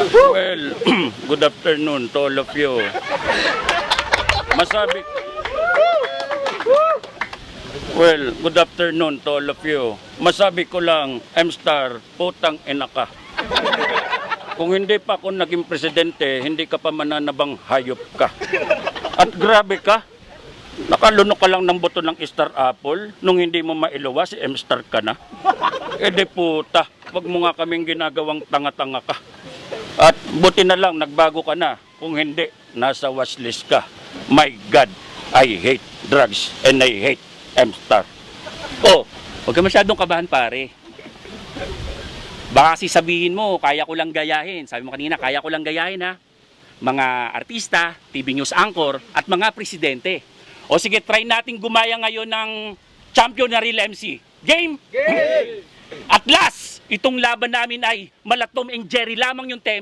Well, good afternoon to all of you. Masabi... Well, good afternoon to all of you. Masabi ko lang, M-Star, putang ina ka. Kung hindi pa ako naging presidente, hindi ka pa mananabang hayop ka. At grabe ka, nakalunok ka lang ng boto ng Star Apple, nung hindi mo mailuwa, si M-Star ka na. E de puta, wag mo nga kaming ginagawang tanga-tanga ka. At buti na lang, nagbago ka na. Kung hindi, nasa watchlist ka. My God, I hate drugs and I hate M-Star. Oh, huwag ka masyadong kabahan pare. Baka kasi sabihin mo, kaya ko lang gayahin. Sabi mo kanina, kaya ko lang gayahin ha. Mga artista, TV News anchor, at mga presidente. O sige, try natin gumaya ngayon ng champion na Real MC. Game? Game! At last, itong laban namin ay Malatom and Jerry lamang yung tema.